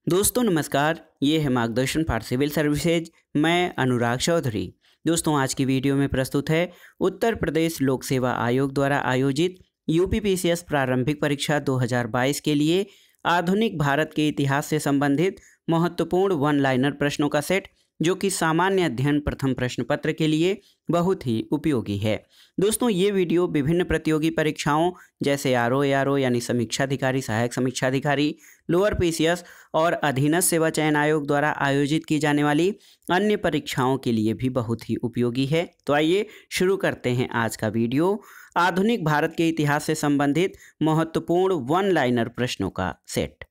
दोस्तों नमस्कार, ये है मार्गदर्शन फॉर सिविल सर्विसेज। मैं अनुराग चौधरी। दोस्तों आज की वीडियो में प्रस्तुत है उत्तर प्रदेश लोक सेवा आयोग द्वारा आयोजित यूपीपीसीएस प्रारंभिक परीक्षा 2022 के लिए आधुनिक भारत के इतिहास से संबंधित महत्वपूर्ण वन लाइनर प्रश्नों का सेट, जो कि सामान्य अध्ययन प्रथम प्रश्न पत्र के लिए बहुत ही उपयोगी है। दोस्तों ये वीडियो विभिन्न प्रतियोगी परीक्षाओं जैसे आरओ यानी समीक्षा अधिकारी, सहायक समीक्षा अधिकारी, लोअर पीसीएस और अधीनस्थ सेवा चयन आयोग द्वारा आयोजित की जाने वाली अन्य परीक्षाओं के लिए भी बहुत ही उपयोगी है। तो आइए शुरू करते हैं आज का वीडियो। आधुनिक भारत के इतिहास से संबंधित महत्वपूर्ण वन लाइनर प्रश्नों का सेट।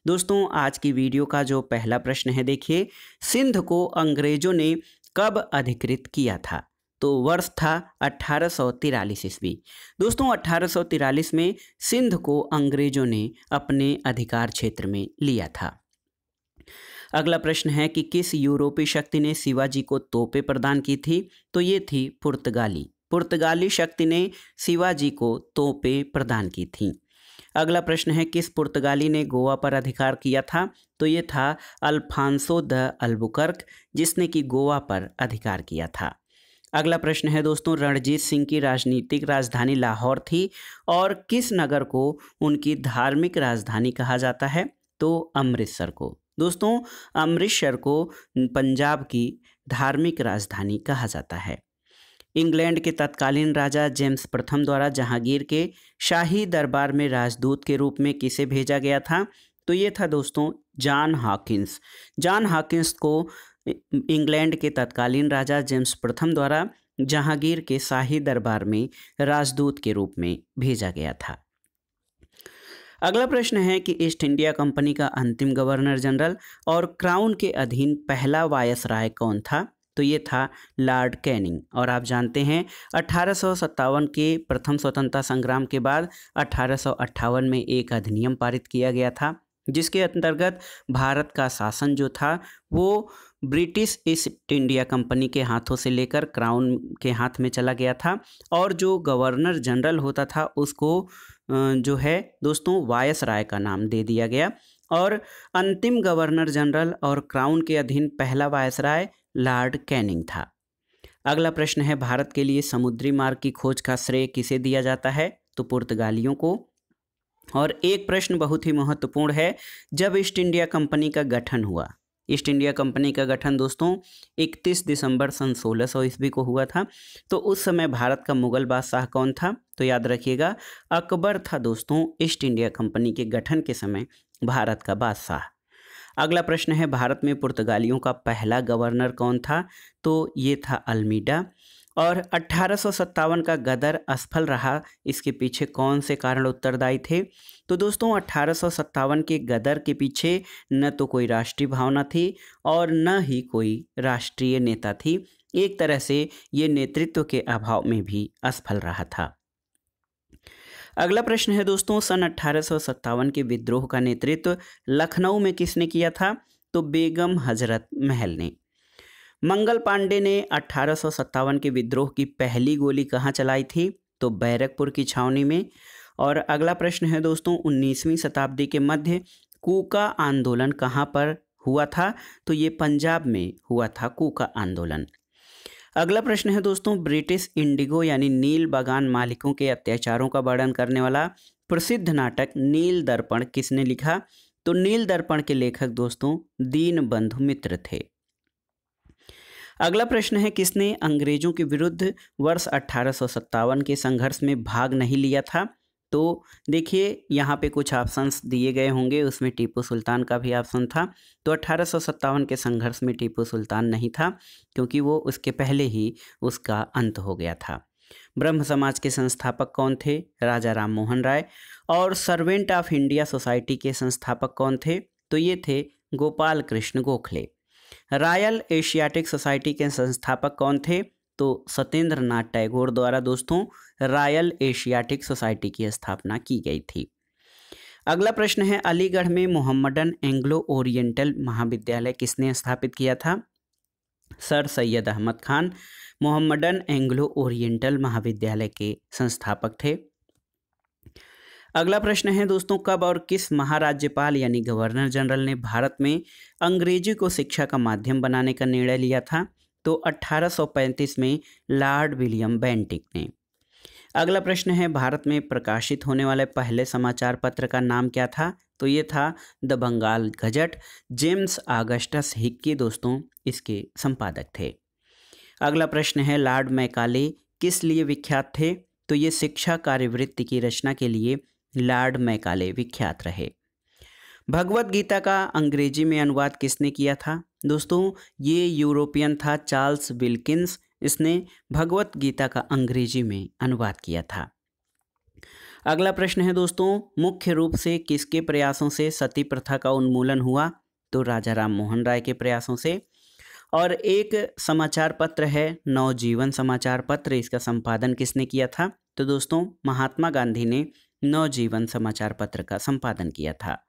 दोस्तों आज की वीडियो का जो पहला प्रश्न है, देखिए, सिंध को अंग्रेजों ने कब अधिकृत किया था? तो वर्ष था 1843 ईस्वी। दोस्तों 1843 में सिंध को अंग्रेजों ने अपने अधिकार क्षेत्र में लिया था। अगला प्रश्न है कि किस यूरोपीय शक्ति ने शिवाजी को तोपें प्रदान की थी? तो ये थी पुर्तगाली शक्ति ने शिवाजी को तोपें प्रदान की थीं। अगला प्रश्न है किस पुर्तगाली ने गोवा पर अधिकार किया था? तो ये था अल्फांसो द अल्बुकर्क, जिसने कि गोवा पर अधिकार किया था। अगला प्रश्न है दोस्तों, रणजीत सिंह की राजनीतिक राजधानी लाहौर थी और किस नगर को उनकी धार्मिक राजधानी कहा जाता है? तो अमृतसर को। दोस्तों अमृतसर को पंजाब की धार्मिक राजधानी कहा जाता है। इंग्लैंड के तत्कालीन राजा जेम्स प्रथम द्वारा जहांगीर के शाही दरबार में राजदूत के रूप में किसे भेजा गया था? तो ये था दोस्तों जॉन हॉकिंस को इंग्लैंड के तत्कालीन राजा जेम्स प्रथम द्वारा जहांगीर के शाही दरबार में राजदूत के रूप में भेजा गया था। अगला प्रश्न है कि ईस्ट इंडिया कंपनी का अंतिम गवर्नर जनरल और क्राउन के अधीन पहला वायसराय कौन था? तो ये था लॉर्ड कैनिंग। और आप जानते हैं 1857 के प्रथम स्वतंत्रता संग्राम के बाद 1858 में एक अधिनियम पारित किया गया था, जिसके अंतर्गत भारत का शासन जो था वो ब्रिटिश ईस्ट इंडिया कंपनी के हाथों से लेकर क्राउन के हाथ में चला गया था। और जो गवर्नर जनरल होता था उसको जो है दोस्तों वायसराय का नाम दे दिया गया। और अंतिम गवर्नर जनरल और क्राउन के अधीन पहला वायसराय लॉर्ड कैनिंग था। अगला प्रश्न है भारत के लिए समुद्री मार्ग की खोज का श्रेय किसे दिया जाता है? तो पुर्तगालियों को। और एक प्रश्न बहुत ही महत्वपूर्ण है, जब ईस्ट इंडिया कंपनी का गठन हुआ। ईस्ट इंडिया कंपनी का गठन दोस्तों 31 दिसंबर सन 1600 ईस्वी को हुआ था। तो उस समय भारत का मुगल बादशाह कौन था? तो याद रखिएगा अकबर था दोस्तों ईस्ट इंडिया कंपनी के गठन के समय भारत का बादशाह। अगला प्रश्न है भारत में पुर्तगालियों का पहला गवर्नर कौन था? तो ये था अल्मीडा। और 1857 का गदर असफल रहा, इसके पीछे कौन से कारण उत्तरदायी थे? तो दोस्तों 1857 के गदर के पीछे न तो कोई राष्ट्रीय भावना थी और न ही कोई राष्ट्रीय नेता थी। एक तरह से ये नेतृत्व के अभाव में भी असफल रहा था। अगला प्रश्न है दोस्तों, सन 1857 के विद्रोह का नेतृत्व लखनऊ में किसने किया था? तो बेगम हजरत महल ने। मंगल पांडे ने 1857 के विद्रोह की पहली गोली कहाँ चलाई थी? तो बैरकपुर की छावनी में। और अगला प्रश्न है दोस्तों, 19वीं शताब्दी के मध्य कूका आंदोलन कहाँ पर हुआ था? तो ये पंजाब में हुआ था कूका आंदोलन। अगला प्रश्न है दोस्तों, ब्रिटिश इंडिगो यानी नील बागान मालिकों के अत्याचारों का वर्णन करने वाला प्रसिद्ध नाटक नील दर्पण किसने लिखा? तो नील दर्पण के लेखक दोस्तों दीनबंधु मित्र थे। अगला प्रश्न है किसने अंग्रेजों के विरुद्ध वर्ष 1857 के संघर्ष में भाग नहीं लिया था? तो देखिए यहाँ पे कुछ ऑप्शंस दिए गए होंगे, उसमें टीपू सुल्तान का भी ऑप्शन था। तो 1857 के संघर्ष में टीपू सुल्तान नहीं था, क्योंकि वो उसके पहले ही उसका अंत हो गया था। ब्रह्म समाज के संस्थापक कौन थे? राजा राम मोहन राय। और सर्वेंट ऑफ इंडिया सोसाइटी के संस्थापक कौन थे? तो ये थे Gopal Krishna Gokhale. Royal Asiatic society के संस्थापक कौन थे? तो सत्येंद्र नाथ टैगोर द्वारा दोस्तों रॉयल एशियाटिक सोसाइटी की स्थापना की गई थी। अगला प्रश्न है अलीगढ़ में मोहम्मडन एंग्लो ओरिएंटल महाविद्यालय किसने स्थापित किया था? Sir Syed Ahmed Khan Mohammedan Anglo Oriental महाविद्यालय के संस्थापक थे। अगला प्रश्न है दोस्तों, कब और किस महाराज्यपाल यानी गवर्नर जनरल ने भारत में अंग्रेजी को शिक्षा का माध्यम बनाने का निर्णय लिया था? तो 1835 में लॉर्ड विलियम बेंटिक ने। अगला प्रश्न है, भारत में प्रकाशित होने वाले पहले समाचार पत्र का नाम क्या था? तो ये था the Bengal Gazette. James Augustus Hicky दोस्तों इसके संपादक थे। अगला प्रश्न है, लॉर्ड मैकाले किस लिए विख्यात थे? तो ये शिक्षा कार्यवृत्ति की रचना के लिए लॉर्ड मैकाले विख्यात रहे। भगवत गीता का अंग्रेजी में अनुवाद किसने किया था? दोस्तों ये यूरोपियन था चार्ल्स विल्किंस, इसने भगवत गीता का अंग्रेजी में अनुवाद किया था। अगला प्रश्न है दोस्तों, मुख्य रूप से किसके प्रयासों से सती प्रथा का उन्मूलन हुआ? तो राजा राम मोहन राय के प्रयासों से। और एक समाचार पत्र है नवजीवन समाचार पत्र, इसका संपादन किसने किया था? तो दोस्तों महात्मा गांधी ने नवजीवन समाचार पत्र का संपादन किया था।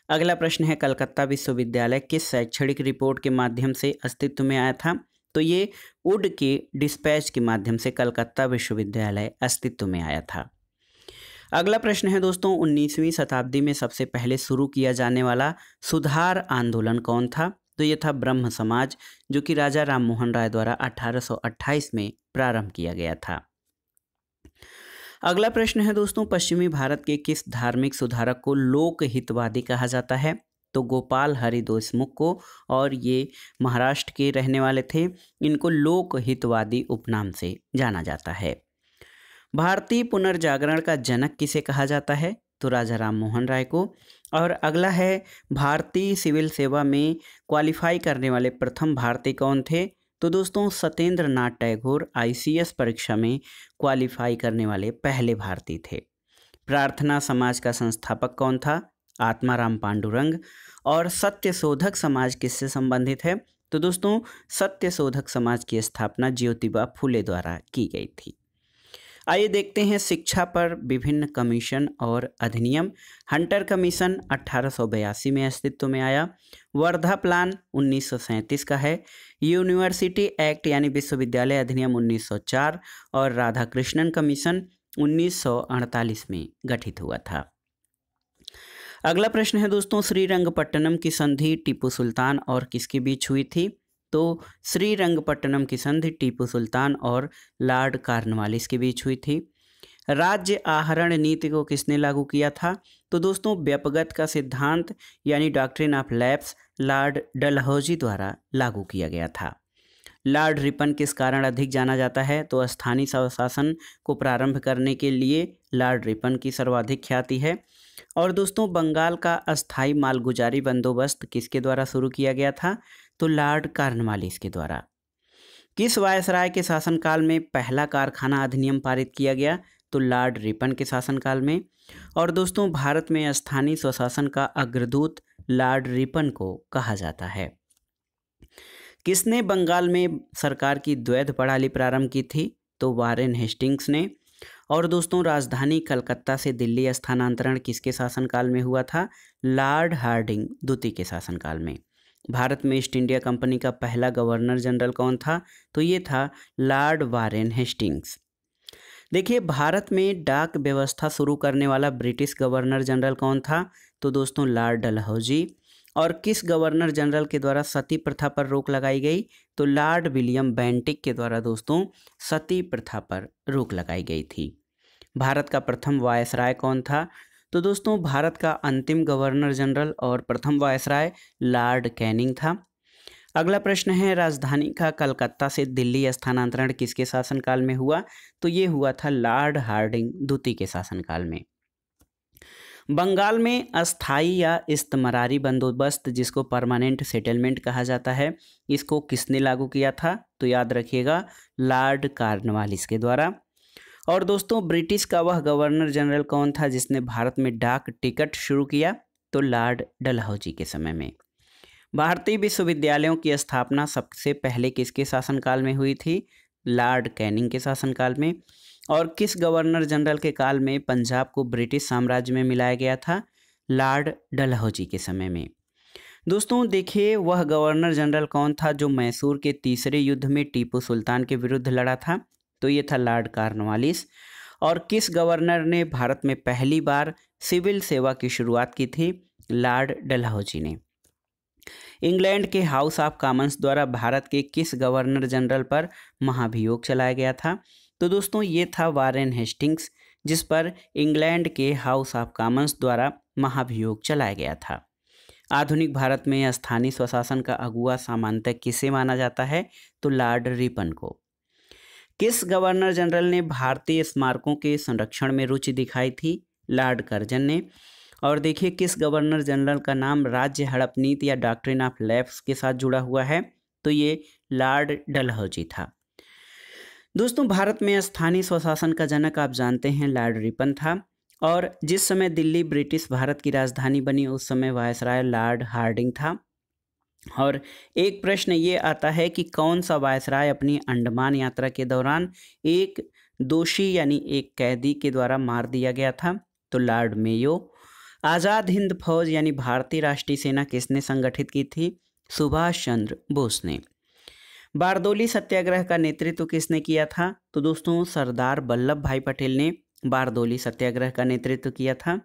अगला प्रश्न है, कलकत्ता विश्वविद्यालय किस शैक्षणिक रिपोर्ट के माध्यम से अस्तित्व में आया था? तो ये वुड के डिस्पैच के माध्यम से कलकत्ता विश्वविद्यालय अस्तित्व में आया था। अगला प्रश्न है दोस्तों, 19वीं शताब्दी में सबसे पहले शुरू किया जाने वाला सुधार आंदोलन कौन था? तो ये था ब्रह्म समाज, जो कि राजा राम मोहन राय द्वारा 1828 में प्रारंभ किया गया था। अगला प्रश्न है दोस्तों, पश्चिमी भारत के किस धार्मिक सुधारक को लोक हितवादी कहा जाता है? तो गोपाल हरि देशमुख को, और ये महाराष्ट्र के रहने वाले थे। इनको लोक हितवादी उपनाम से जाना जाता है। भारतीय पुनर्जागरण का जनक किसे कहा जाता है? तो राजा राम मोहन राय को। और अगला है, भारतीय सिविल सेवा में क्वालिफाई करने वाले प्रथम भारतीय कौन थे? तो दोस्तों सत्येंद्र नाथ टैगोर ICS परीक्षा में क्वालिफाई करने वाले पहले भारतीय थे। प्रार्थना समाज का संस्थापक कौन था? आत्माराम पांडुरंग। और सत्यशोधक समाज किससे संबंधित है? तो दोस्तों सत्यशोधक समाज की स्थापना ज्योतिबा फुले द्वारा की गई थी। आइए देखते हैं शिक्षा पर विभिन्न कमीशन और अधिनियम। हंटर कमीशन 1882 में अस्तित्व में आया। वर्धा प्लान 1937 का है। यूनिवर्सिटी एक्ट यानी विश्वविद्यालय अधिनियम 1904 और राधाकृष्णन कमीशन 1948 में गठित हुआ था। अगला प्रश्न है दोस्तों, श्रीरंगपट्टनम की संधि टीपू सुल्तान और किसके बीच हुई थी? तो श्रीरंगपट्टनम की संधि टीपू सुल्तान और लॉर्ड कॉर्नवालिस के बीच हुई थी। राज्य आहरण नीति को किसने लागू किया था? तो दोस्तों व्यपगत का सिद्धांत यानी doctrine of lapse Lord Dalhousie द्वारा लागू किया गया था। लॉर्ड रिपन किस कारण अधिक जाना जाता है? तो स्थानीय स्वशासन को प्रारंभ करने के लिए लॉर्ड रिपन की सर्वाधिक ख्याति है। और दोस्तों बंगाल का अस्थायी मालगुजारी बंदोबस्त किसके द्वारा शुरू किया गया था? तो लॉर्ड कॉर्नवालिस के द्वारा। किस वायसराय के शासनकाल में पहला कारखाना अधिनियम पारित किया गया? तो लॉर्ड रिपन के शासनकाल में। और दोस्तों भारत में स्थानीय स्वशासन का अग्रदूत लॉर्ड रिपन को कहा जाता है। किसने बंगाल में सरकार की द्वैध प्रणाली प्रारंभ की थी? तो वारेन हेस्टिंग्स ने। और दोस्तों राजधानी कलकत्ता से दिल्ली स्थानांतरण किसके शासनकाल में हुआ था? लॉर्ड हार्डिंग द्वितीय के शासनकाल में। भारत में ईस्ट इंडिया कंपनी का पहला गवर्नर जनरल कौन था? तो ये था लॉर्ड वारेन हेस्टिंग्स। देखिए भारत में डाक व्यवस्था शुरू करने वाला ब्रिटिश गवर्नर जनरल कौन था? तो दोस्तों लॉर्ड डलहौजी। और किस गवर्नर जनरल के द्वारा सती प्रथा पर रोक लगाई गई? तो लॉर्ड विलियम बेंटिक के द्वारा दोस्तों सती प्रथा पर रोक लगाई गई थी। भारत का प्रथम वायसराय कौन था? तो दोस्तों भारत का अंतिम गवर्नर जनरल और प्रथम वायसराय लॉर्ड कैनिंग था। अगला प्रश्न है, राजधानी का कलकत्ता से दिल्ली स्थानांतरण किसके शासनकाल में हुआ? तो ये हुआ था लॉर्ड हार्डिंग द्वितीय के शासनकाल में। बंगाल में अस्थाई या इस्तमरारी बंदोबस्त जिसको परमानेंट सेटलमेंट कहा जाता है, इसको किसने लागू किया था? तो याद रखिएगा लॉर्ड कॉर्नवालिस के द्वारा। और दोस्तों ब्रिटिश का वह गवर्नर जनरल कौन था जिसने भारत में डाक टिकट शुरू किया? तो लॉर्ड डलहौजी के समय में। भारतीय विश्वविद्यालयों की स्थापना सबसे पहले किसके शासनकाल में हुई थी? लॉर्ड कैनिंग के शासनकाल में। और किस गवर्नर जनरल के काल में पंजाब को ब्रिटिश साम्राज्य में मिलाया गया था? लॉर्ड डलहौजी के समय में। दोस्तों देखिए वह गवर्नर जनरल कौन था जो मैसूर के तीसरे युद्ध में टीपू सुल्तान के विरुद्ध लड़ा था? तो ये था लॉर्ड कॉर्नवालिस। और किस गवर्नर ने भारत में पहली बार सिविल सेवा की शुरुआत की थी? लॉर्ड डलहौजी ने। इंग्लैंड के हाउस ऑफ कॉमन्स द्वारा भारत के किस गवर्नर जनरल पर महाभियोग चलाया गया था? तो दोस्तों ये था वारेन हेस्टिंग्स, जिस पर इंग्लैंड के हाउस ऑफ कॉमन्स द्वारा महाभियोग चलाया गया था। आधुनिक भारत में स्थानीय स्वशासन का अगुवा सामान्यतः किसे माना जाता है? तो लॉर्ड रिपन को। किस गवर्नर जनरल ने भारतीय स्मारकों के संरक्षण में रुचि दिखाई थी? लॉर्ड कर्जन ने। और देखिए किस गवर्नर जनरल का नाम राज्य हड़प नीति या डॉक्ट्रिन ऑफ लैप्स के साथ जुड़ा हुआ है? तो ये लॉर्ड डलहौजी था। दोस्तों भारत में स्थानीय स्वशासन का जनक आप जानते हैं लॉर्ड रिपन था, और जिस समय दिल्ली ब्रिटिश भारत की राजधानी बनी उस समय वायसराय लॉर्ड हार्डिंग था। और एक प्रश्न ये आता है कि कौन सा वायसराय अपनी अंडमान यात्रा के दौरान एक दोषी यानी एक कैदी के द्वारा मार दिया गया था? तो लॉर्ड मेयो। आज़ाद हिंद फौज यानी भारतीय राष्ट्रीय सेना किसने संगठित की थी? सुभाष चंद्र बोस ने। बारदोली सत्याग्रह का नेतृत्व किसने किया था? तो दोस्तों सरदार वल्लभ भाई पटेल ने बारदोली सत्याग्रह का नेतृत्व किया था।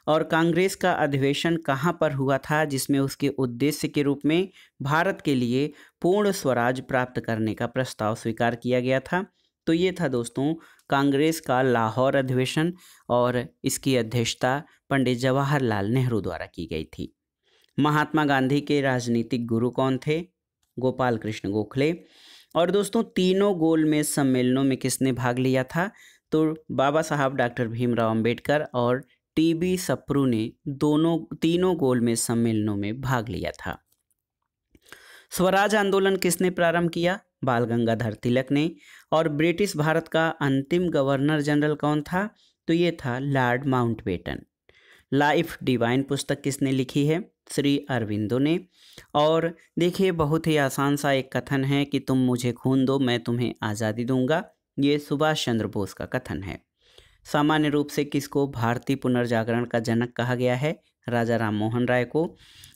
और कांग्रेस का अधिवेशन कहाँ पर हुआ था जिसमें उसके उद्देश्य के रूप में भारत के लिए पूर्ण स्वराज प्राप्त करने का प्रस्ताव स्वीकार किया गया था? तो ये था दोस्तों कांग्रेस का लाहौर अधिवेशन, और इसकी अध्यक्षता पंडित जवाहरलाल नेहरू द्वारा की गई थी। महात्मा गांधी के राजनीतिक गुरु कौन थे? गोपाल कृष्ण गोखले। और दोस्तों तीनों गोलमेज सम्मेलनों में किसने भाग लिया था? तो बाबा साहब डॉक्टर भीमराव अंबेडकर और टीबी सप्रू ने तीनों गोलमेज सम्मेलनों में भाग लिया था। स्वराज आंदोलन किसने प्रारंभ किया? बाल गंगाधर तिलक ने। और ब्रिटिश भारत का अंतिम गवर्नर जनरल कौन था? तो ये था लॉर्ड माउंटबेटन। लाइफ डिवाइन पुस्तक किसने लिखी है? श्री अरविंदो ने। और देखिए बहुत ही आसान सा एक कथन है कि तुम मुझे खून दो मैं तुम्हें आज़ादी दूंगा, ये सुभाष चंद्र बोस का कथन है। सामान्य रूप से किसको भारतीय पुनर्जागरण का जनक कहा गया है? राजा राम मोहन राय को।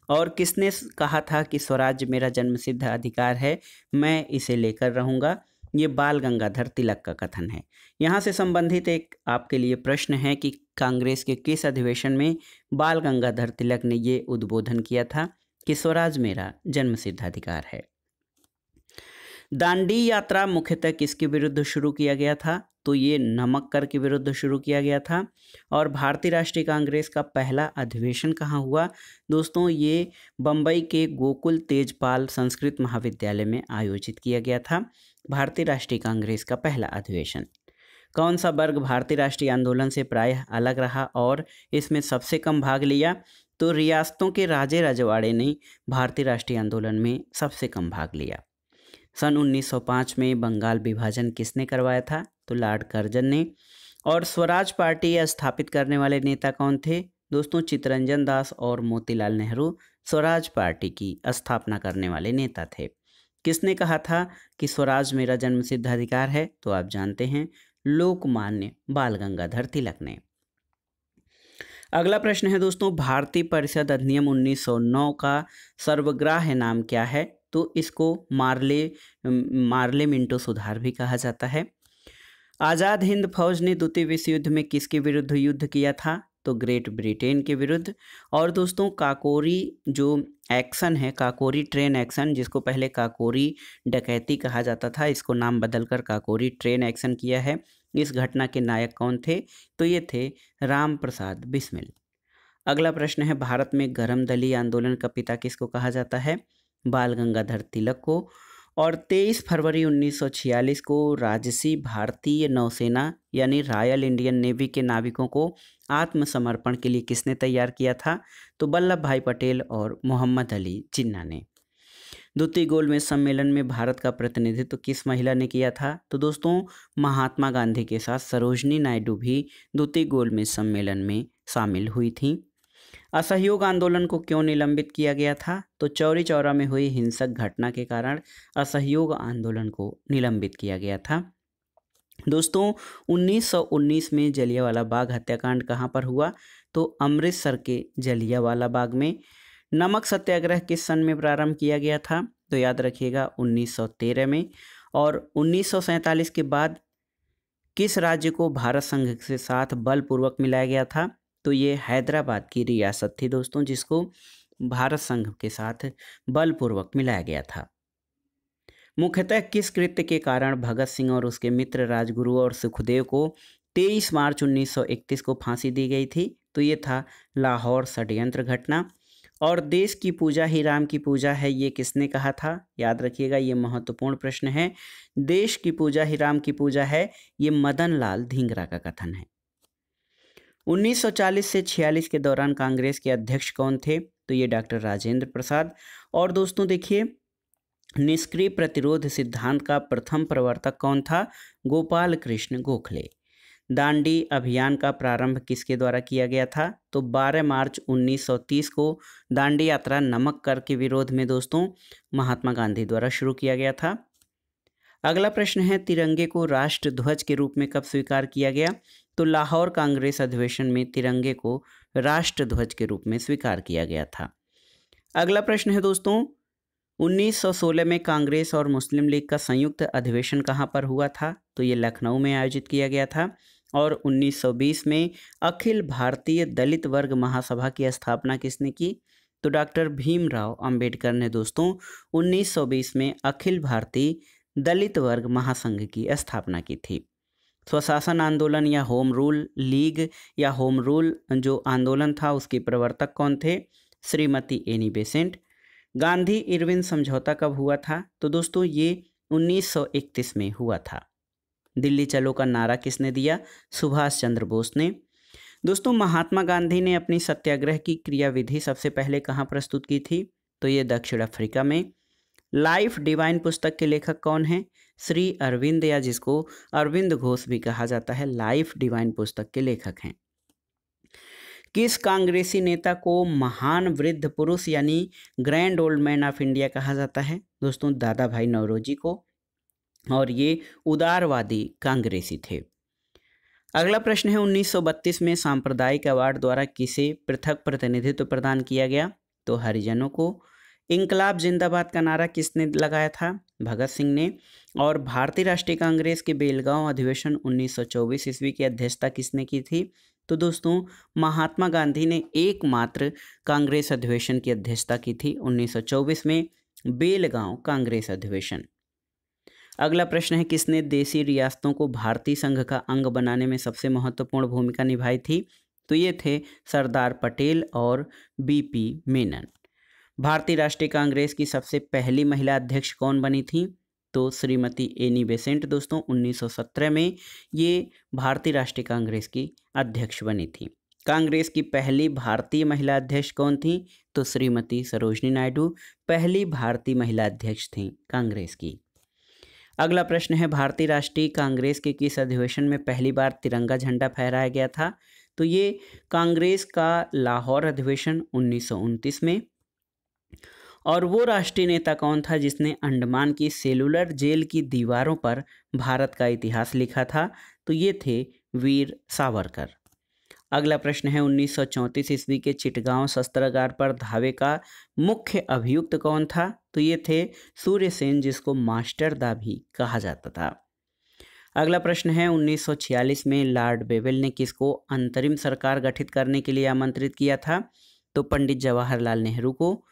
और किसने कहा था कि स्वराज्य मेरा जन्मसिद्ध अधिकार है, मैं इसे लेकर रहूँगा? ये बाल गंगाधर तिलक का कथन है। यहाँ से संबंधित एक आपके लिए प्रश्न है कि कांग्रेस के किस अधिवेशन में बाल गंगाधर तिलक ने ये उद्बोधन किया था कि स्वराज मेरा जन्मसिद्ध अधिकार है। दांडी यात्रा मुख्यतः किसके विरुद्ध शुरू किया गया था? तो ये नमक कर के विरुद्ध शुरू किया गया था। और भारतीय राष्ट्रीय कांग्रेस का पहला अधिवेशन कहाँ हुआ? दोस्तों ये बम्बई के गोकुल तेजपाल संस्कृत महाविद्यालय में आयोजित किया गया था भारतीय राष्ट्रीय कांग्रेस का पहला अधिवेशन। कौन सा वर्ग भारतीय राष्ट्रीय आंदोलन से प्रायः अलग रहा और इसमें सबसे कम भाग लिया? तो रियासतों के राजे रजवाड़े ने भारतीय राष्ट्रीय आंदोलन में सबसे कम भाग लिया। सन 1905 में बंगाल विभाजन किसने करवाया था? तो लॉर्ड कर्जन ने। और स्वराज पार्टी स्थापित करने वाले नेता कौन थे? दोस्तों चित्तरंजन दास और मोतीलाल नेहरू स्वराज पार्टी की स्थापना करने वाले नेता थे। किसने कहा था कि स्वराज मेरा जन्मसिद्ध अधिकार है? तो आप जानते हैं लोकमान्य बाल गंगाधर तिलक ने। अगला प्रश्न है दोस्तों भारतीय परिषद अधिनियम 1909 का सर्वग्राह्य नाम क्या है? तो इसको मार्ले मिंटो सुधार भी कहा जाता है। आज़ाद हिंद फौज ने द्वितीय विश्व युद्ध में किसके विरुद्ध युद्ध किया था? तो ग्रेट ब्रिटेन के विरुद्ध। और दोस्तों काकोरी जो एक्शन है, काकोरी ट्रेन एक्शन, जिसको पहले काकोरी डकैती कहा जाता था, इसको नाम बदलकर काकोरी ट्रेन एक्शन किया है। इस घटना के नायक कौन थे? तो ये थे राम प्रसाद बिस्मिल। अगला प्रश्न है भारत में गरम दली आंदोलन का पिता किसको कहा जाता है? बाल गंगाधर तिलक को। और 23 फरवरी 1946 को राजसी भारतीय नौसेना यानी रॉयल इंडियन नेवी के नाविकों को आत्मसमर्पण के लिए किसने तैयार किया था? तो वल्लभ भाई पटेल और मोहम्मद अली जिन्ना ने। द्वितीय गोलमेज सम्मेलन में भारत का प्रतिनिधित्व किस महिला ने किया था? तो दोस्तों महात्मा गांधी के साथ सरोजनी नायडू भी द्वितीय गोलमेज सम्मेलन में शामिल हुई थी। असहयोग आंदोलन को क्यों निलंबित किया गया था? तो चौरी चौरा में हुई हिंसक घटना के कारण असहयोग आंदोलन को निलंबित किया गया था। दोस्तों 1919 में जलियांवाला बाग हत्याकांड कहाँ पर हुआ? तो अमृतसर के जलियांवाला बाग में। नमक सत्याग्रह किस सन में प्रारंभ किया गया था? तो याद रखिएगा 1913 में। और 1947 के बाद किस राज्य को भारत संघ के साथ बलपूर्वक मिलाया गया था? तो ये हैदराबाद की रियासत थी दोस्तों, जिसको भारत संघ के साथ बलपूर्वक मिलाया गया था। मुख्यतः किस कृत्य के कारण भगत सिंह और उसके मित्र राजगुरु और सुखदेव को 23 मार्च 1931 को फांसी दी गई थी? तो ये था लाहौर षड्यंत्र घटना। और देश की पूजा ही राम की पूजा है, ये किसने कहा था? याद रखिएगा, ये महत्वपूर्ण प्रश्न है। देश की पूजा ही राम की पूजा है, ये मदन लाल धिंगरा का कथन है। 1940 से 46 के दौरान कांग्रेस के अध्यक्ष कौन थे? तो ये डॉक्टर राजेंद्र प्रसाद। और दोस्तों देखिए, निष्क्रिय प्रतिरोध सिद्धांत का प्रथम प्रवर्तक कौन था? गोपाल कृष्ण गोखले। दांडी अभियान का प्रारंभ किसके द्वारा किया गया था? तो 12 मार्च 1930 को दांडी यात्रा नमक कर के विरोध में दोस्तों महात्मा गांधी द्वारा शुरू किया गया था। अगला प्रश्न है, तिरंगे को राष्ट्र ध्वज के रूप में कब स्वीकार किया गया? तो लाहौर कांग्रेस अधिवेशन में तिरंगे को राष्ट्र ध्वज के रूप में स्वीकार किया गया था। अगला प्रश्न है दोस्तों, 1916 में कांग्रेस और मुस्लिम लीग का संयुक्त अधिवेशन कहाँ पर हुआ था? तो ये लखनऊ में आयोजित किया गया था। और 1920 में अखिल भारतीय दलित वर्ग महासभा की स्थापना किसने की? तो डॉक्टर भीमराव अंबेडकर ने दोस्तों 1920 में अखिल भारतीय दलित वर्ग महासंघ की स्थापना की थी। स्वशासन आंदोलन या होम रूल लीग या होम रूल जो आंदोलन था, उसके प्रवर्तक कौन थे? Shrimati Annie Besant. Gandhi Irwin समझौता कब हुआ था? तो दोस्तों ये 1931 में हुआ था। दिल्ली चलो का नारा किसने दिया? सुभाष चंद्र बोस ने। दोस्तों महात्मा गांधी ने अपनी सत्याग्रह की क्रियाविधि सबसे पहले कहाँ प्रस्तुत की थी? तो ये दक्षिण अफ्रीका में। लाइफ डिवाइन पुस्तक के लेखक कौन है? श्री अरविंद, या जिसको अरविंद घोष भी कहा जाता है, लाइफ डिवाइन पुस्तक के लेखक हैं। किस कांग्रेसी नेता को महान वृद्ध पुरुष यानी grand old man of India कहा जाता है? दोस्तों दादा भाई नौरोजी को। और ये उदारवादी कांग्रेसी थे। अगला प्रश्न है, 1932 में सांप्रदायिक अवार्ड द्वारा किसे पृथक प्रतिनिधित्व प्रदान किया गया? तो हरिजनों को। इंकलाब जिंदाबाद का नारा किसने लगाया था? भगत सिंह ने। और भारतीय राष्ट्रीय कांग्रेस के बेलगांव अधिवेशन 1924 ईस्वी की अध्यक्षता किसने की थी? तो दोस्तों महात्मा गांधी ने एकमात्र कांग्रेस अधिवेशन की अध्यक्षता की थी 1924 में, बेलगांव कांग्रेस अधिवेशन। अगला प्रश्न है, किसने देशी रियासतों को भारतीय संघ का अंग बनाने में सबसे महत्वपूर्ण भूमिका निभाई थी? तो ये थे सरदार पटेल और बीपी मेनन। भारतीय राष्ट्रीय कांग्रेस की सबसे पहली महिला अध्यक्ष कौन बनी थी? तो श्रीमती एनी बेसेंट दोस्तों 1917 में ये भारतीय राष्ट्रीय कांग्रेस की अध्यक्ष बनी थी। कांग्रेस की पहली भारतीय महिला अध्यक्ष कौन थी? तो श्रीमती सरोजनी नायडू पहली भारतीय महिला अध्यक्ष थी कांग्रेस की। अगला प्रश्न है, भारतीय राष्ट्रीय कांग्रेस के किस अधिवेशन में पहली बार तिरंगा झंडा फहराया गया था? तो ये कांग्रेस का लाहौर अधिवेशन 1929 में। और वो राष्ट्रीय नेता कौन था जिसने अंडमान की सेलुलर जेल की दीवारों पर भारत का इतिहास लिखा था? तो ये थे वीर सावरकर। अगला प्रश्न है, 1934 ईस्वी के चिटगांव शस्त्रागार पर धावे का मुख्य अभियुक्त कौन था? तो ये थे सूर्यसेन, जिसको मास्टर दा भी कहा जाता था। अगला प्रश्न है, 1946 में लॉर्ड बेवेल ने किसको अंतरिम सरकार गठित करने के लिए आमंत्रित किया था? तो पंडित जवाहरलाल नेहरू को।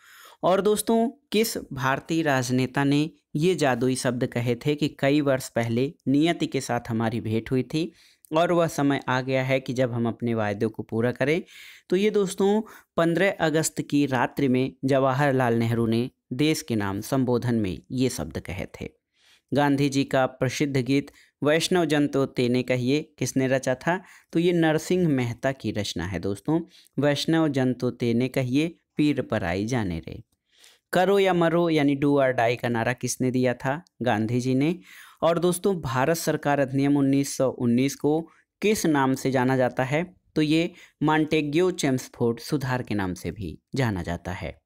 और दोस्तों किस भारतीय राजनेता ने ये जादुई शब्द कहे थे कि कई वर्ष पहले नियति के साथ हमारी भेंट हुई थी और वह समय आ गया है कि जब हम अपने वायदों को पूरा करें? तो ये दोस्तों 15 अगस्त की रात्रि में जवाहरलाल नेहरू ने देश के नाम संबोधन में ये शब्द कहे थे। गांधी जी का प्रसिद्ध गीत वैष्णव जन तो तेने कहिए किसने रचा था? तो ये नरसिंह मेहता की रचना है दोस्तों। वैष्णव जन तो तेने कहिए, पीर पर आई जाने रे। करो या मरो यानी डू और डाई का नारा किसने दिया था? गांधी जी ने। और दोस्तों भारत सरकार अधिनियम 1919 को किस नाम से जाना जाता है? तो ये मॉन्टेग्यू चेम्सफोर्ड सुधार के नाम से भी जाना जाता है।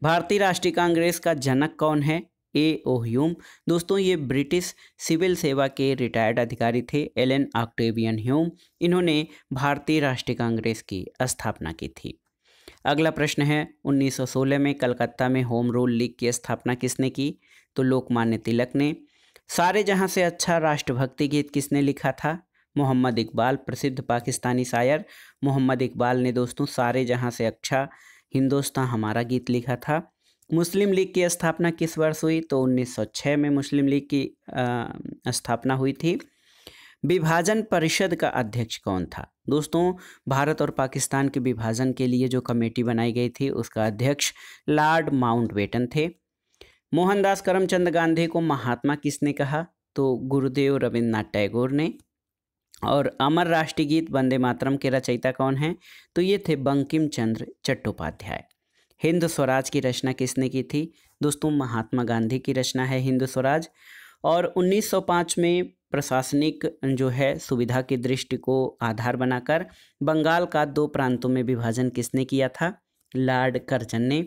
भारतीय राष्ट्रीय कांग्रेस का जनक कौन है? ए ओ ह्यूम। दोस्तों ये ब्रिटिश सिविल सेवा के रिटायर्ड अधिकारी थे, एलन ऑक्टेवियन ह्यूम। इन्होंने भारतीय राष्ट्रीय कांग्रेस की स्थापना की थी। अगला प्रश्न है, 1916 में कलकत्ता में होम रूल लीग की स्थापना किसने की? तो लोकमान्य तिलक ने। सारे जहां से अच्छा राष्ट्रभक्ति गीत किसने लिखा था? मोहम्मद इकबाल, प्रसिद्ध पाकिस्तानी शायर मोहम्मद इकबाल ने दोस्तों सारे जहां से अच्छा हिंदुस्तान हमारा गीत लिखा था। मुस्लिम लीग की स्थापना किस वर्ष हुई? तो 1906 में मुस्लिम लीग की स्थापना हुई थी। विभाजन परिषद का अध्यक्ष कौन था? दोस्तों भारत और पाकिस्तान के विभाजन के लिए जो कमेटी बनाई गई थी उसका अध्यक्ष लॉर्ड माउंटबेटन थे। मोहनदास करमचंद गांधी को महात्मा किसने कहा? तो गुरुदेव रविंद्रनाथ टैगोर ने। और अमर राष्ट्रीय गीत वंदे मातरम के रचयिता कौन हैं? तो ये थे बंकिम चंद्र चट्टोपाध्याय। हिंद स्वराज की रचना किसने की थी? दोस्तों महात्मा गांधी की रचना है हिंद स्वराज। और 1905 में प्रशासनिक जो है सुविधा की दृष्टि को आधार बनाकर बंगाल का 2 प्रांतों में विभाजन किसने किया था? लॉर्ड कर्जन ने।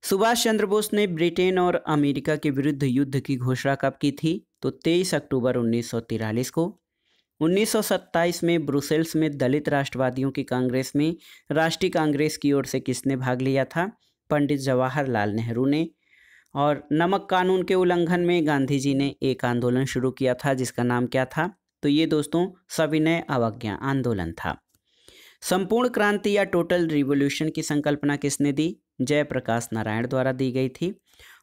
सुभाष चंद्र बोस ने ब्रिटेन और अमेरिका के विरुद्ध युद्ध की घोषणा कब की थी? तो 23 अक्टूबर 1943 को। 1927 में ब्रुसेल्स में दलित राष्ट्रवादियों की कांग्रेस में राष्ट्रीय कांग्रेस की ओर से किसने भाग लिया था? पंडित जवाहरलाल नेहरू ने। और नमक कानून के उल्लंघन में गांधी जी ने एक आंदोलन शुरू किया था जिसका नाम क्या था? तो ये दोस्तों सविनय अवज्ञा आंदोलन था। संपूर्ण क्रांति या टोटल रिवॉल्यूशन की संकल्पना किसने दी? जयप्रकाश नारायण द्वारा दी गई थी।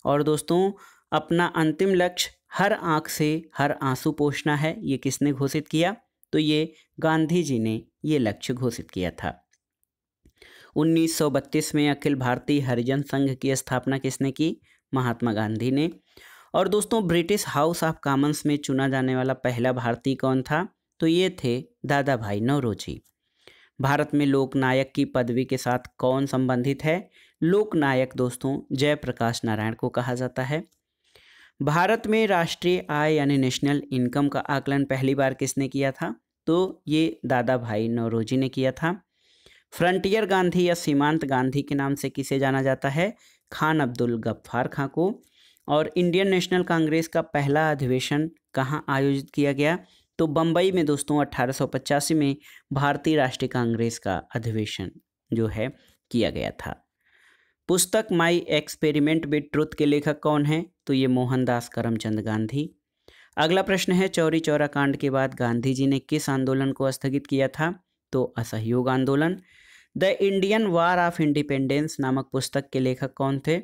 और दोस्तों अपना अंतिम लक्ष्य हर आंख से हर आंसू पोंछना है, ये किसने घोषित किया? तो ये गांधी जी ने ये लक्ष्य घोषित किया था। 1932 में अखिल भारतीय हरिजन संघ की स्थापना किसने की? महात्मा गांधी ने। और दोस्तों ब्रिटिश हाउस ऑफ कॉमन्स में चुना जाने वाला पहला भारतीय कौन था? तो ये थे दादा भाई नौरोजी। भारत में लोकनायक की पदवी के साथ कौन संबंधित है? लोकनायक दोस्तों जयप्रकाश नारायण को कहा जाता है। भारत में राष्ट्रीय आय यानी नेशनल इनकम का आकलन पहली बार किसने किया था? तो ये दादा भाई नौरोजी ने किया था। फ्रंटियर गांधी या सीमांत गांधी के नाम से किसे जाना जाता है? खान अब्दुल गफ्फार खां को। और इंडियन नेशनल कांग्रेस का पहला अधिवेशन कहाँ आयोजित किया गया? तो बम्बई में दोस्तों 1885 में भारतीय राष्ट्रीय कांग्रेस का अधिवेशन जो है किया गया था। पुस्तक माई एक्सपेरिमेंट विद ट्रुथ के लेखक कौन हैं? तो ये मोहनदास करमचंद गांधी। अगला प्रश्न है चौरी चौरा कांड के बाद गांधी जी ने किस आंदोलन को स्थगित किया था? तो असहयोग आंदोलन। The Indian war of independence नामक पुस्तक के लेखक कौन थे?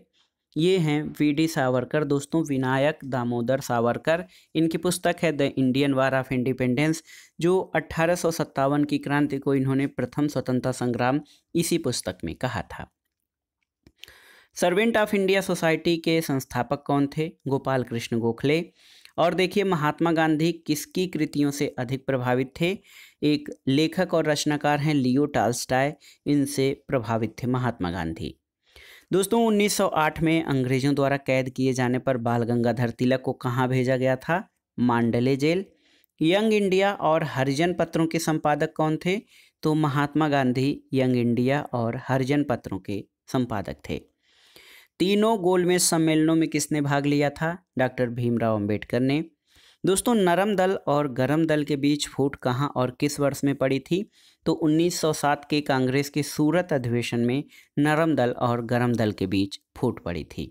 ये हैं वी.डी. सावरकर दोस्तों, विनायक दामोदर सावरकर। इनकी पुस्तक है the Indian war of independence, जो 1857 की क्रांति को इन्होंने प्रथम स्वतंत्रता संग्राम इसी पुस्तक में कहा था। सर्वेंट ऑफ इंडिया सोसाइटी के संस्थापक कौन थे? गोपाल कृष्ण गोखले। और देखिए महात्मा गांधी किसकी कृतियों से अधिक प्रभावित थे? एक लेखक और रचनाकार हैं लियो टॉल्स्टॉय, इनसे प्रभावित थे महात्मा गांधी। दोस्तों 1908 में अंग्रेजों द्वारा कैद किए जाने पर बाल गंगाधर तिलक को कहाँ भेजा गया था? मांडले जेल। यंग इंडिया और हरिजन पत्रों के संपादक कौन थे? तो महात्मा गांधी यंग इंडिया और हरिजन पत्रों के संपादक थे। तीनों गोलमेज सम्मेलनों में किसने भाग लिया था? डॉक्टर भीमराव अंबेडकर ने। दोस्तों नरम दल और गरम दल के बीच फूट कहाँ और किस वर्ष में पड़ी थी? तो 1907 के कांग्रेस के सूरत अधिवेशन में नरम दल और गरम दल के बीच फूट पड़ी थी।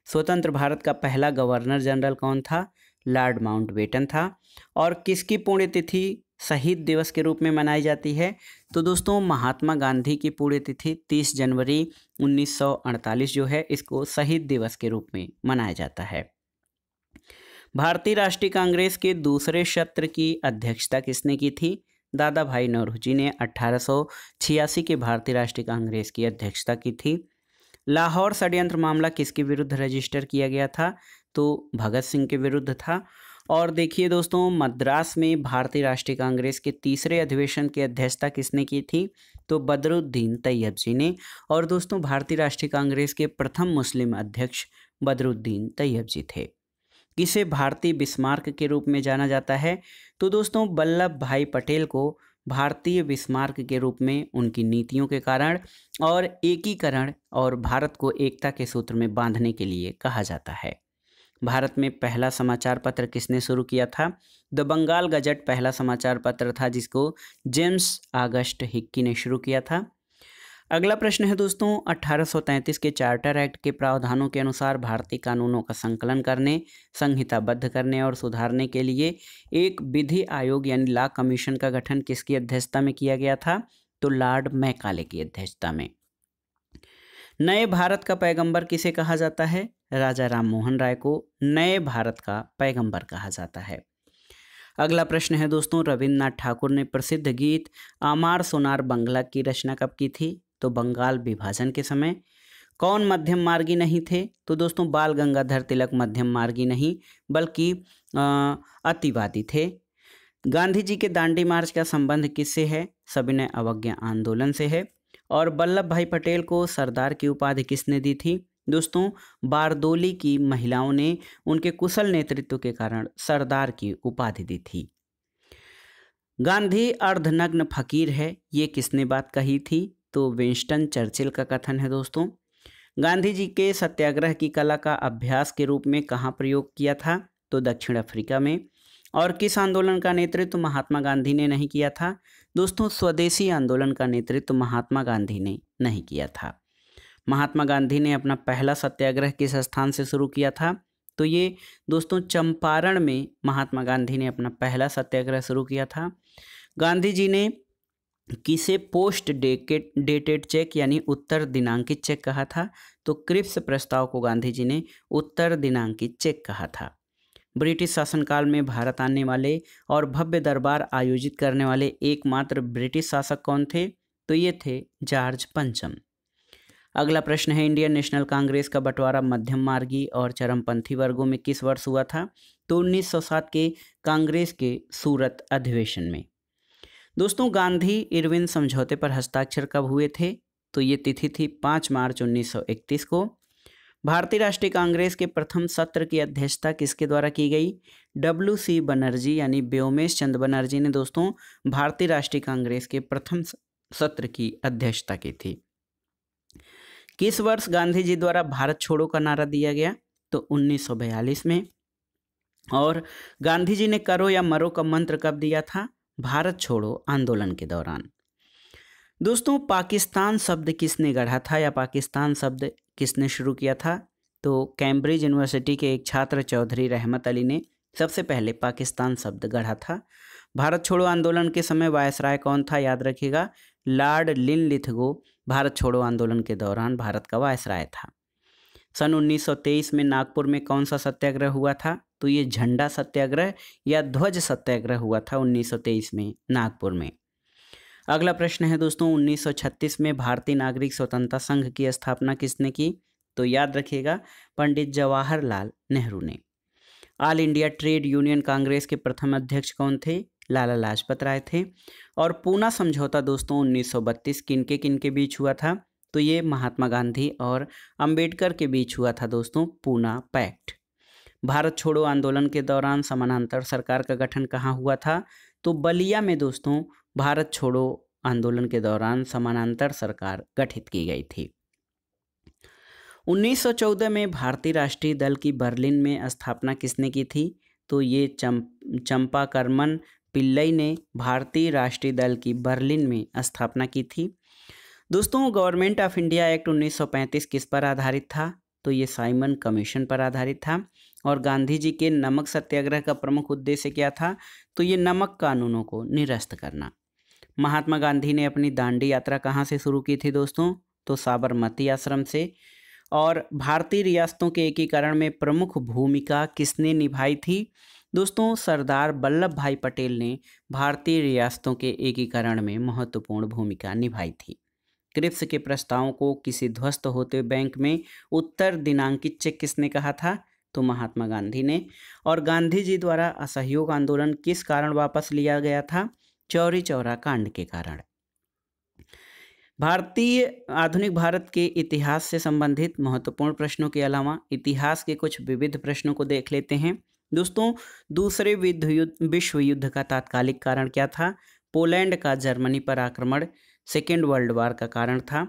स्वतंत्र भारत का पहला गवर्नर जनरल कौन था? लॉर्ड माउंटबेटन था। और किसकी पुण्यतिथि शहीद दिवस के रूप में मनाई जाती है? तो दोस्तों महात्मा गांधी की पुण्यतिथि 30 जनवरी 1948 जो है इसको शहीद दिवस के रूप में मनाया जाता है। भारतीय राष्ट्रीय कांग्रेस के दूसरे सत्र की अध्यक्षता किसने की थी? दादा भाई नौरोजी ने 1886 के भारतीय राष्ट्रीय कांग्रेस की अध्यक्षता की थी। लाहौर षड्यंत्र मामला किसके विरुद्ध रजिस्टर किया गया था? तो भगत सिंह के विरुद्ध था। और देखिए दोस्तों मद्रास में भारतीय राष्ट्रीय कांग्रेस के तीसरे अधिवेशन की अध्यक्षता किसने की थी? तो बदरुद्दीन तैयब जी ने। और दोस्तों भारतीय राष्ट्रीय कांग्रेस के प्रथम मुस्लिम अध्यक्ष बदरुद्दीन तैयब जी थे। किसे भारतीय बिस्मार्क के रूप में जाना जाता है? तो दोस्तों वल्लभ भाई पटेल को भारतीय बिस्मार्क के रूप में उनकी नीतियों के कारण और एकीकरण और भारत को एकता के सूत्र में बांधने के लिए कहा जाता है। भारत में पहला समाचार पत्र किसने शुरू किया था? द बंगाल गजट पहला समाचार पत्र था जिसको जेम्स ऑगस्ट हिक्की ने शुरू किया था। अगला प्रश्न है दोस्तों, 1833 के चार्टर एक्ट के प्रावधानों के अनुसार भारतीय कानूनों का संकलन करने, संहिताबद्ध करने और सुधारने के लिए एक विधि आयोग यानी लॉ कमीशन का गठन किसकी अध्यक्षता में किया गया था? तो लॉर्ड मैकाले की अध्यक्षता में। नए भारत का पैगंबर किसे कहा जाता है? राजा राम मोहन राय को नए भारत का पैगंबर कहा जाता है। अगला प्रश्न है दोस्तों, रविन्द्रनाथ ठाकुर ने प्रसिद्ध गीत आमार सोनार बंगला की रचना कब की थी? तो बंगाल विभाजन के समय। कौन मध्यम मार्गी नहीं थे? तो दोस्तों बाल गंगाधर तिलक मध्यम मार्गी नहीं बल्कि अतिवादी थे। गांधी जी के दांडी मार्च का संबंध किससे है? सविनय अवज्ञा आंदोलन से है। और वल्लभ भाई पटेल को सरदार की उपाधि किसने दी थी? दोस्तों बारदोली की महिलाओं ने उनके कुशल नेतृत्व के कारण सरदार की उपाधि दी थी। गांधी अर्धनग्न फकीर है, ये किसने बात कही थी? तो विंस्टन चर्चिल का कथन है दोस्तों। गांधी जी के सत्याग्रह की कला का अभ्यास के रूप में कहाँ प्रयोग किया था? तो दक्षिण अफ्रीका में। और किस आंदोलन का नेतृत्व महात्मा गांधी ने नहीं किया था? दोस्तों स्वदेशी आंदोलन का नेतृत्व महात्मा गांधी ने नहीं किया था। महात्मा गांधी ने अपना पहला सत्याग्रह किस स्थान से शुरू किया था? तो ये दोस्तों चंपारण में महात्मा गांधी ने अपना पहला सत्याग्रह शुरू किया था। गांधी जी ने किसे पोस्ट डेटेड चेक यानी उत्तर दिनांकित चेक कहा था? तो क्रिप्स प्रस्ताव को गांधी जी ने उत्तर दिनांकित चेक कहा था। ब्रिटिश शासनकाल में भारत आने वाले और भव्य दरबार आयोजित करने वाले एकमात्र ब्रिटिश शासक कौन थे? तो ये थे जॉर्ज पंचम। अगला प्रश्न है, इंडियन नेशनल कांग्रेस का बंटवारा मध्यम मार्गी और चरमपंथी वर्गों में किस वर्ष हुआ था? तो 1907 के कांग्रेस के सूरत अधिवेशन में। दोस्तों गांधी इरविन समझौते पर हस्ताक्षर कब हुए थे? तो ये तिथि थी 5 मार्च 1931 को। भारतीय राष्ट्रीय कांग्रेस के प्रथम सत्र की अध्यक्षता किसके द्वारा की गई? WC बनर्जी यानी व्योमेश चंद्र बनर्जी ने दोस्तों भारतीय राष्ट्रीय कांग्रेस के प्रथम सत्र की अध्यक्षता की थी। किस वर्ष गांधी जी द्वारा भारत छोड़ो का नारा दिया गया? तो 1942 में। और गांधी जी ने करो या मरो का मंत्र कब दिया था? भारत छोड़ो आंदोलन के दौरान। दोस्तों पाकिस्तान शब्द किसने गढ़ा था या पाकिस्तान शब्द किसने शुरू किया था? तो कैम्ब्रिज यूनिवर्सिटी के एक छात्र चौधरी रहमत अली ने सबसे पहले पाकिस्तान शब्द गढ़ा था। भारत छोड़ो आंदोलन के समय वायसराय कौन था? याद रखिएगा, लॉर्ड लिनलिथगो भारत छोड़ो आंदोलन के दौरान भारत का वायसराय था। सन 1923 में नागपुर में कौन सा सत्याग्रह हुआ था? तो ये झंडा सत्याग्रह या ध्वज सत्याग्रह हुआ था 1923 में नागपुर में। अगला प्रश्न है दोस्तों, 1936 में भारतीय नागरिक स्वतंत्रता संघ की स्थापना किसने की? तो याद रखिएगा, पंडित जवाहरलाल नेहरू ने। All India trade union Congress के प्रथम अध्यक्ष कौन थे? लाला लाजपत राय थे। और पूना समझौता दोस्तों 1932 किनके बीच हुआ था? तो ये महात्मा गांधी और अंबेडकर के बीच हुआ था दोस्तों, पूना पैक्ट। भारत छोड़ो आंदोलन के दौरान समानांतर सरकार का गठन कहाँ हुआ था? तो बलिया में दोस्तों भारत छोड़ो आंदोलन के दौरान समानांतर सरकार गठित की गई थी। 1914 में भारतीय राष्ट्रीय दल की बर्लिन में स्थापना किसने की थी? तो ये चंपाकरमन पिल्लई ने भारतीय राष्ट्रीय दल की बर्लिन में स्थापना की थी। दोस्तों गवर्नमेंट ऑफ इंडिया एक्ट 1935 किस पर आधारित था? तो ये साइमन कमीशन पर आधारित था। और गांधी जी के नमक सत्याग्रह का प्रमुख उद्देश्य क्या था? तो ये नमक कानूनों को निरस्त करना। महात्मा गांधी ने अपनी दांडी यात्रा कहाँ से शुरू की थी दोस्तों? तो साबरमती आश्रम से। और भारतीय रियासतों के एकीकरण में प्रमुख भूमिका किसने निभाई थी? दोस्तों सरदार वल्लभ भाई पटेल ने भारतीय रियासतों के एकीकरण में महत्वपूर्ण भूमिका निभाई थी। क्रिप्स के प्रस्तावों को किसी ध्वस्त होते बैंक में उत्तर दिनांकित चेक किसने कहा था? तो महात्मा गांधी ने। और गांधी जी द्वारा असहयोग आंदोलन किस कारण वापस लिया गया था? चौरी चौरा कांड के कारण। भारतीय आधुनिक भारत के इतिहास से संबंधित महत्वपूर्ण प्रश्नों के अलावा इतिहास के कुछ विविध प्रश्नों को देख लेते हैं। दोस्तों दूसरे विश्व युद्ध का तात्कालिक कारण क्या था? पोलैंड का जर्मनी पर आक्रमण सेकेंड वर्ल्ड वॉर का कारण था।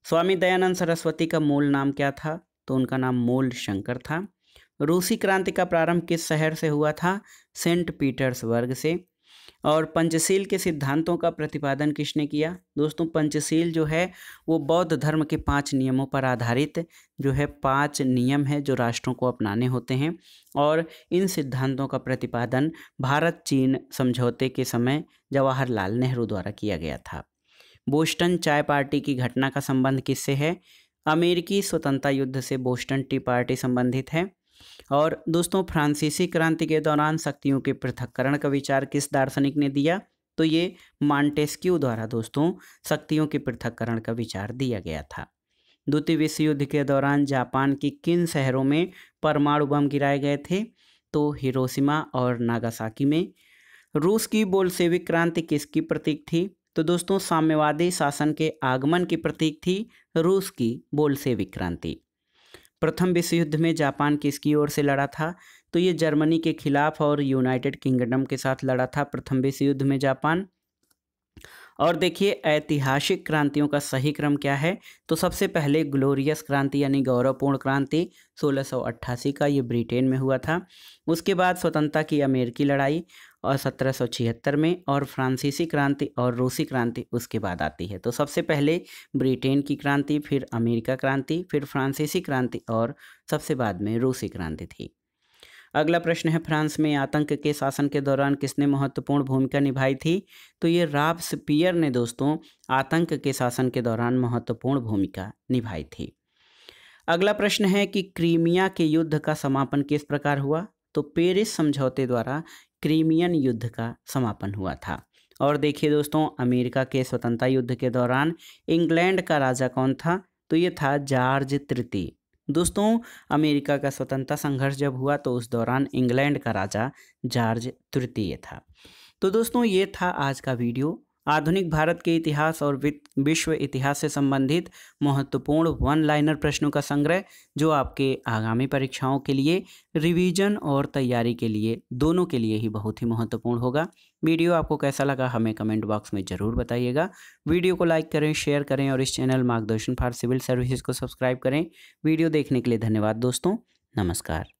स्वामी दयानंद सरस्वती का मूल नाम क्या था? तो उनका नाम मूल शंकर था। रूसी क्रांति का प्रारंभ किस शहर से हुआ था? सेंट पीटर्सबर्ग से। और पंचशील के सिद्धांतों का प्रतिपादन किसने किया? दोस्तों पंचशील जो है वो बौद्ध धर्म के 5 नियमों पर आधारित जो है 5 नियम है जो राष्ट्रों को अपनाने होते हैं, और इन सिद्धांतों का प्रतिपादन भारत चीन समझौते के समय जवाहरलाल नेहरू द्वारा किया गया था। बोस्टन चाय पार्टी की घटना का संबंध किससे है? अमेरिकी स्वतंत्रता युद्ध से बोस्टन टी पार्टी संबंधित है। और दोस्तों फ्रांसीसी क्रांति के दौरान शक्तियों के पृथक्करण का विचार किस दार्शनिक ने दिया? तो ये मॉन्टेस्क्यू द्वारा दोस्तों शक्तियों के पृथक्करण का विचार दिया गया था। द्वितीय विश्व युद्ध के दौरान जापान की किन शहरों में परमाणु बम गिराए गए थे? तो हिरोशिमा और नागासाकी में। रूस की बोल्शेविक क्रांति किसकी प्रतीक थी? तो दोस्तों साम्यवादी शासन के आगमन की प्रतीक थी रूस की बोल्शेविक क्रांति। प्रथम विश्व युद्ध में जापान किसकी ओर से लड़ा था? तो ये जर्मनी के खिलाफ और यूनाइटेड किंगडम के साथ लड़ा था प्रथम विश्व युद्ध में जापान। और देखिए ऐतिहासिक क्रांतियों का सही क्रम क्या है? तो सबसे पहले ग्लोरियस क्रांति यानी गौरवपूर्ण क्रांति 1688 का, ये ब्रिटेन में हुआ था। उसके बाद स्वतंत्रता की अमेरिकी लड़ाई और 1776 में, और फ्रांसीसी क्रांति और रूसी क्रांति उसके बाद आती है। तो सबसे पहले ब्रिटेन की क्रांति, फिर अमेरिका क्रांति, फिर फ्रांसीसी क्रांति और सबसे बाद में रूसी क्रांति थी। अगला प्रश्न है फ्रांस में आतंक के शासन के दौरान किसने महत्वपूर्ण भूमिका निभाई थी? तो ये रॉबस्पियर ने दोस्तों आतंक के शासन के दौरान महत्वपूर्ण भूमिका निभाई थी। अगला प्रश्न है कि क्रीमिया के युद्ध का समापन किस प्रकार हुआ? तो पेरिस समझौते द्वारा क्रीमियन युद्ध का समापन हुआ था। और देखिए दोस्तों अमेरिका के स्वतंत्रता युद्ध के दौरान इंग्लैंड का राजा कौन था? तो ये था जॉर्ज तृतीय। दोस्तों अमेरिका का स्वतंत्रता संघर्ष जब हुआ तो उस दौरान इंग्लैंड का राजा जॉर्ज तृतीय था। तो दोस्तों ये था आज का वीडियो, आधुनिक भारत के इतिहास और विश्व इतिहास से संबंधित महत्वपूर्ण वन लाइनर प्रश्नों का संग्रह, जो आपके आगामी परीक्षाओं के लिए रिवीजन और तैयारी के लिए दोनों के लिए ही बहुत ही महत्वपूर्ण होगा। वीडियो आपको कैसा लगा हमें कमेंट बॉक्स में ज़रूर बताइएगा। वीडियो को लाइक करें, शेयर करें और इस चैनल मार्गदर्शन फॉर सिविल सर्विसेज को सब्सक्राइब करें। वीडियो देखने के लिए धन्यवाद दोस्तों, नमस्कार।